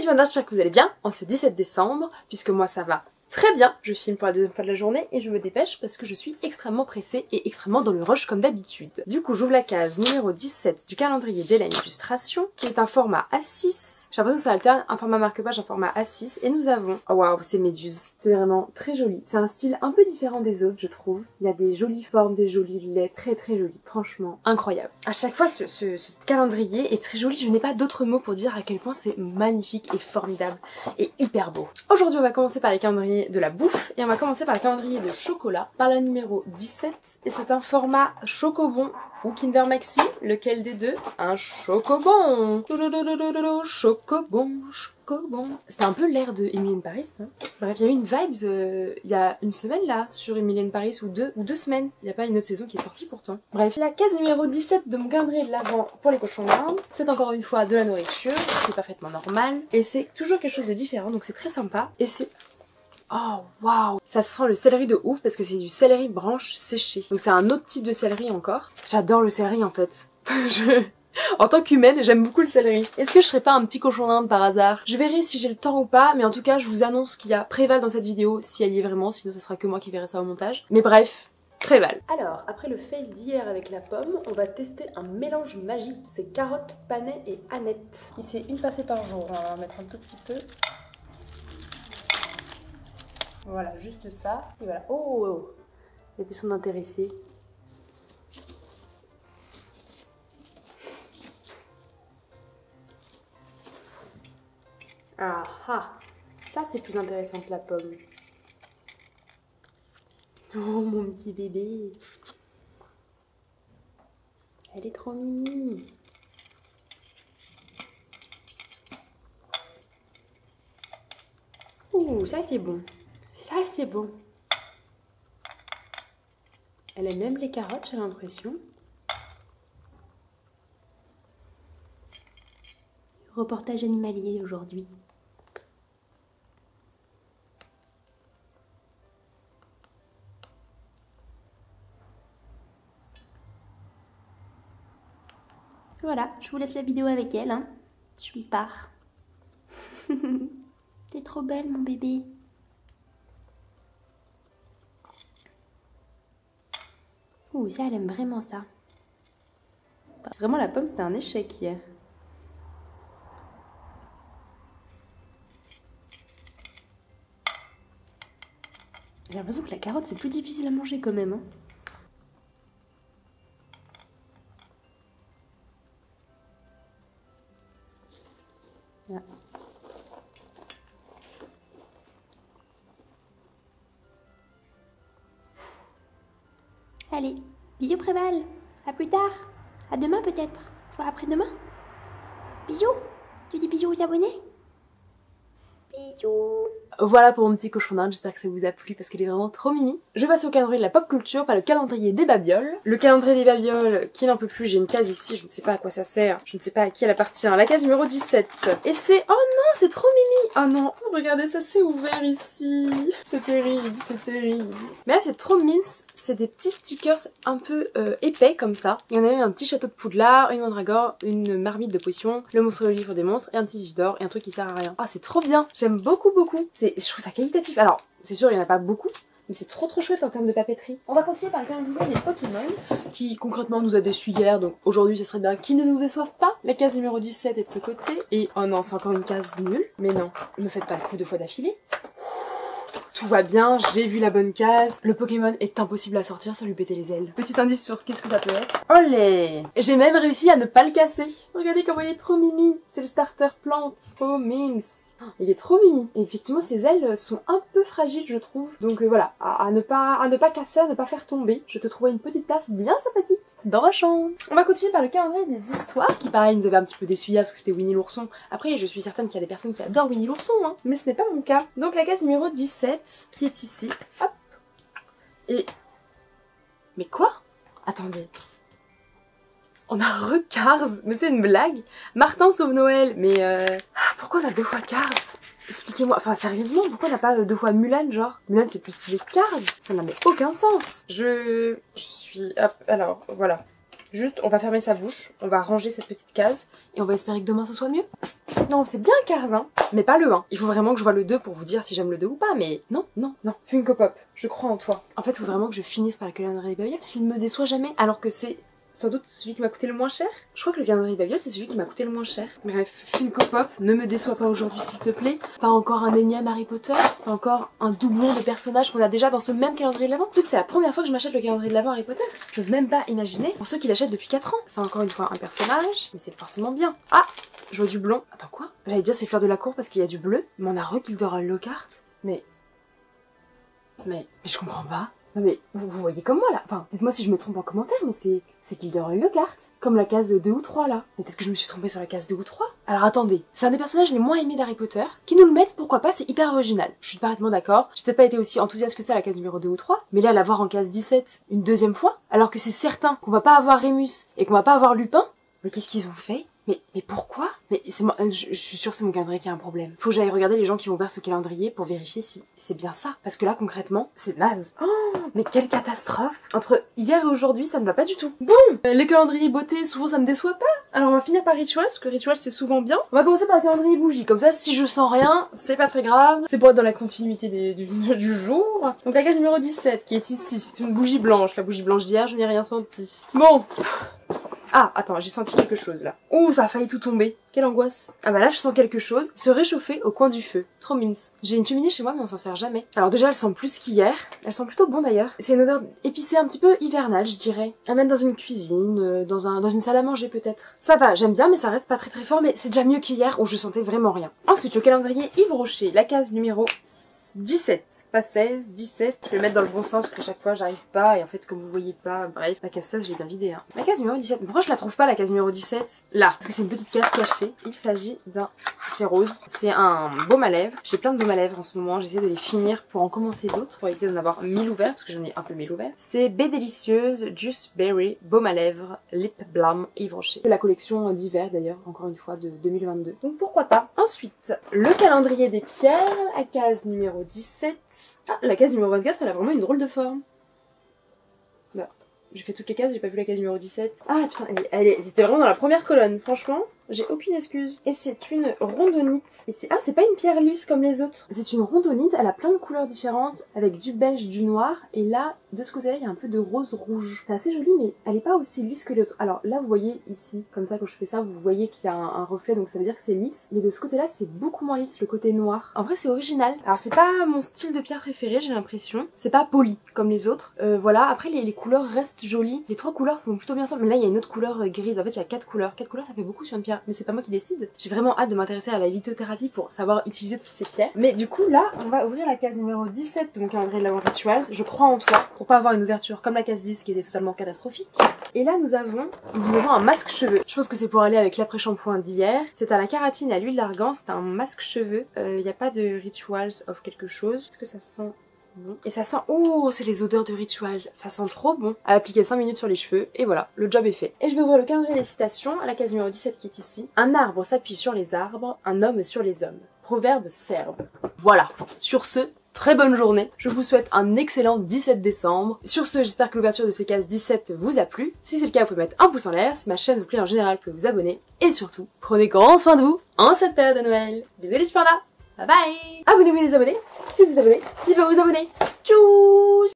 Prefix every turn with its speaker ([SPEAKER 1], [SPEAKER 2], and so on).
[SPEAKER 1] du matin, j'espère que vous allez bien en ce 17 décembre, puisque moi ça va très bien. Je filme pour la deuxième fois de la journée et je me dépêche parce que je suis extrêmement pressée et extrêmement dans le rush comme d'habitude. Du coup, j'ouvre la case numéro 17 du calendrier d'Hélène Illustration, qui est un format A6. J'ai l'impression que ça alterne un format marque-page, un format A6. Et nous avons... Oh waouh, c'est Méduse. C'est vraiment très joli. C'est un style un peu différent des autres, je trouve. Il y a des jolies formes, des jolis laits, très très jolis. Franchement, incroyable. À chaque fois, ce calendrier est très joli. Je n'ai pas d'autres mots pour dire à quel point c'est magnifique et formidable et hyper beau. Aujourd'hui, on va commencer par les calendriers de la bouffe et on va commencer par le calendrier de chocolat, par la numéro 17, et c'est un format Chocobon ou Kinder Maxi, lequel des deux? Un Chocobon. Chocobon, Chocobon. C'est un peu l'air de Emily in Paris, hein. Bref, il y a eu une vibes il y a une semaine là sur Emily in Paris ou deux semaines. Il n'y a pas une autre saison qui est sortie pourtant. Bref, la case numéro 17 de mon calendrier de l'Avent pour les cochons d'Inde, c'est encore une fois de la nourriture, c'est parfaitement normal et c'est toujours quelque chose de différent, donc c'est très sympa et c'est... Oh waouh, ça sent le céleri de ouf parce que c'est du céleri branche séché. Donc c'est un autre type de céleri encore. J'adore le céleri en fait. En tant qu'humaine, j'aime beaucoup le céleri. Est-ce que je serais pas un petit cochon d'Inde par hasard? Je verrai si j'ai le temps ou pas, mais en tout cas je vous annonce qu'il y a Préval dans cette vidéo si elle y est vraiment, sinon ça sera que moi qui verrai ça au montage. Mais bref, Préval. Alors, après le fail d'hier avec la pomme, on va tester un mélange magique. C'est carottes, panais et anettes. Ici, une passée par jour, on va en mettre un tout petit peu. Voilà, juste ça. Et voilà. Oh, il y a des sons d'intéressés. Ah ah, ça c'est plus intéressant que la pomme. Oh mon petit bébé. Elle est trop mimi. Ouh, ça c'est bon. Ça c'est bon. Elle aime même les carottes, j'ai l'impression. Reportage animalier aujourd'hui. Voilà, je vous laisse la vidéo avec elle, hein. Je me pars. T'es trop belle, mon bébé. Ouh, ça, elle aime vraiment ça. Vraiment, la pomme, c'était un échec hier. J'ai l'impression que la carotte, c'est plus difficile à manger quand même, hein. Ah. Allez, bisous Préval, à plus tard, à demain peut-être, voire après-demain. Bisous, tu dis bisous aux abonnés? Bisous. Voilà pour mon petit cochon d'Inde, j'espère que ça vous a plu parce qu'elle est vraiment trop mimi. Je passe au calendrier de la pop culture par le calendrier des babioles. Le calendrier des babioles qui n'en peut plus, j'ai une case ici, je ne sais pas à quoi ça sert, je ne sais pas à qui elle appartient. La case numéro 17. Et c'est... Oh non, c'est trop mimi. Oh non, regardez, ça s'est ouvert ici. C'est terrible, c'est terrible. Mais là c'est trop mimes, c'est des petits stickers un peu épais comme ça. Il y en a eu un petit château de Poudlard, une mandragore, une marmite de potion, le monstre de livre des monstres et un petit vif d'or et un truc qui sert à rien. Ah c'est trop bien, j'aime beaucoup. Je trouve ça qualitatif. Alors, c'est sûr, il n'y en a pas beaucoup, mais c'est trop chouette en termes de papeterie. On va continuer par le calendrier des Pokémon, qui concrètement nous a déçus hier, donc aujourd'hui ce serait bien qu'ils ne nous déçoivent pas. La case numéro 17 est de ce côté, et oh non, c'est encore une case nulle. Mais non, ne me faites pas le coup 2 fois d'affilée. Tout va bien, j'ai vu la bonne case. Le Pokémon est impossible à sortir sans lui péter les ailes. Petit indice sur qu'est-ce que ça peut être. Olé! J'ai même réussi à ne pas le casser. Regardez comment il est trop mimi. C'est le starter plante. Oh mims. Il est trop mimi. Et effectivement, ses ailes sont un peu fragiles, je trouve. Donc voilà, à ne pas casser, à ne pas faire tomber. Je te trouvais une petite place bien sympathique dans ma chambre. On va continuer par le calendrier des histoires, qui pareil nous avait un petit peu déçu hier parce que c'était Winnie l'ourson. Après, je suis certaine qu'il y a des personnes qui adorent Winnie l'ourson, hein. Mais ce n'est pas mon cas. Donc la case numéro 17, qui est ici. Hop. Et... Mais quoi? Attendez. On a re-Cars, mais c'est une blague. Martin sauve Noël, mais pourquoi on a 2 fois Cars? Expliquez-moi, enfin sérieusement, pourquoi on n'a pas 2 fois Mulan, genre? Mulan c'est plus stylé que Cars, ça n'a aucun sens. Je suis... Hop, alors, voilà. Juste, on va fermer sa bouche, on va ranger cette petite case et on va espérer que demain ce soit mieux. Non, c'est bien 15, hein, mais pas le 1. Il faut vraiment que je vois le 2 pour vous dire si j'aime le 2 ou pas, mais non. Funko Pop, je crois en toi. En fait, il faut vraiment que je finisse par le calendrier Babybel parce qu'il ne me déçoit jamais, alors que c'est sans doute celui qui m'a coûté le moins cher. Je crois que le calendrier Babybel, c'est celui qui m'a coûté le moins cher. Bref, Funko Pop, ne me déçois pas aujourd'hui s'il te plaît. Pas encore un énième Harry Potter, pas encore un doublon de personnages qu'on a déjà dans ce même calendrier de l'Avent. Surtout que c'est la première fois que je m'achète le calendrier de l'Avent Harry Potter. J'ose même pas imaginer pour ceux qui l'achètent depuis 4 ans. C'est encore une fois un personnage, mais c'est forcément bien. Ah, je vois du blond. Attends quoi? J'allais dire c'est Fleur de la Cour parce qu'il y a du bleu, mais on a Gilderoy Lockhart. Mais je comprends pas. Non mais vous voyez comme moi là. Enfin, dites-moi si je me trompe en commentaire, mais c'est Gilderoy Lockhart. Comme la case 2 ou 3 là. Mais peut-être que je me suis trompée sur la case 2 ou 3. Alors attendez, c'est un des personnages les moins aimés d'Harry Potter. Qui nous le mettent, pourquoi pas, c'est hyper original. Je suis parfaitement d'accord. J'ai peut-être pas été aussi enthousiaste que ça à la case numéro 2 ou 3. Mais là, l'avoir en case 17 une deuxième fois, alors que c'est certain qu'on va pas avoir Rémus et qu'on va pas avoir Lupin. Mais qu'est-ce qu'ils ont fait? Mais pourquoi? Mais c'est moi, je suis sûre que c'est mon calendrier qui a un problème. Faut que j'aille regarder les gens qui vont vers ce calendrier pour vérifier si c'est bien ça. Parce que là, concrètement, c'est naze. Oh, mais quelle catastrophe! Entre hier et aujourd'hui, ça ne va pas du tout. Bon, les calendriers beauté, souvent ça me déçoit pas. Alors on va finir par Rituals, parce que Rituals c'est souvent bien. On va commencer par le calendrier bougie. Comme ça, si je sens rien, c'est pas très grave. C'est pour être dans la continuité du jour. Donc la case numéro 17, qui est ici. C'est une bougie blanche. La bougie blanche d'hier, je n'ai rien senti. Bon. Ah, attends, j'ai senti quelque chose là. Ouh, ça a failli tout tomber. Quelle angoisse. Ah bah là, je sens quelque chose se réchauffer au coin du feu. Trop mimes. J'ai une cheminée chez moi, mais on s'en sert jamais. Alors déjà, elle sent plus qu'hier. Elle sent plutôt bon d'ailleurs. C'est une odeur épicée un petit peu hivernale, je dirais. À mettre dans une cuisine, dans une salle à manger peut-être. Ça va, j'aime bien, mais ça reste pas très très fort. Mais c'est déjà mieux qu'hier où je sentais vraiment rien. Ensuite, le calendrier Yves Rocher, la case numéro 17, pas 16, 17. Je vais le mettre dans le bon sens parce que chaque fois j'arrive pas et en fait comme vous voyez pas, bref, la case 16 je l'ai bien vidée. Hein. La case numéro 17, pourquoi je la trouve pas la case numéro 17? Là, parce que c'est une petite case cachée. Il s'agit d'un, c'est rose, c'est un baume à lèvres. J'ai plein de baumes à lèvres en ce moment, j'essaie de les finir pour en commencer d'autres, pour éviter d'en avoir 1000 ouverts parce que j'en ai un peu 1000 ouverts. C'est Baie Délicieuse, Juice Berry, baume à lèvres, Lip Balm, Yves Rocher. C'est la collection d'hiver d'ailleurs, encore une fois de 2022. Donc pourquoi pas. Ensuite, le calendrier des pierres, la case numéro 17. Ah, la case numéro 24, elle a vraiment une drôle de forme. Bah, j'ai fait toutes les cases, j'ai pas vu la case numéro 17. Ah putain, c'était vraiment dans la première colonne, franchement. J'ai aucune excuse. Et c'est une rondonite. Et c'est pas une pierre lisse comme les autres. C'est une rondonite, elle a plein de couleurs différentes, avec du beige, du noir. Et là, de ce côté-là, il y a un peu de rose rouge. C'est assez joli, mais elle est pas aussi lisse que les autres. Alors là, vous voyez ici, comme ça, quand je fais ça, vous voyez qu'il y a un reflet, donc ça veut dire que c'est lisse. Mais de ce côté-là, c'est beaucoup moins lisse, le côté noir. En vrai, c'est original. Alors c'est pas mon style de pierre préféré, j'ai l'impression. C'est pas poli, comme les autres. Voilà, après, les couleurs restent jolies. Les 3 couleurs font plutôt bien ensemble. Mais là, il y a une autre couleur grise. En fait, il y a 4 couleurs. 4 couleurs, ça fait beaucoup sur une pierre. Mais c'est pas moi qui décide. J'ai vraiment hâte de m'intéresser à la lithothérapie pour savoir utiliser toutes ces pierres. Mais du coup, là, on va ouvrir la case numéro 17 de mon calendrier de l'Avent Rituals. Je crois en toi pour pas avoir une ouverture comme la case 10 qui était totalement catastrophique. Et là, nous avons un masque cheveux. Je pense que c'est pour aller avec l'après-shampoing d'hier. C'est à la kératine et à l'huile d'argan. C'est un masque cheveux. Il n'y a pas de Rituals of quelque chose. Est-ce que ça sent... Bon. Et ça sent... Oh, c'est les odeurs de Rituals. Ça sent trop bon. À appliquer 5 minutes sur les cheveux. Et voilà, le job est fait. Et je vais ouvrir le calendrier des citations à la case numéro 17 qui est ici. Un arbre s'appuie sur les arbres, un homme sur les hommes. Proverbe serbe. Voilà. Sur ce, très bonne journée. Je vous souhaite un excellent 17 décembre. Sur ce, j'espère que l'ouverture de ces cases 17 vous a plu. Si c'est le cas, vous pouvez mettre un pouce en l'air. Si ma chaîne vous plaît en général, vous pouvez vous abonner. Et surtout, prenez grand soin de vous en cette période de Noël. Bisous les Supernas. Bye bye. Abonnez-vous les abonnés. Si vous vous abonnez, n'hésitez pas à vous abonner. Tchuss.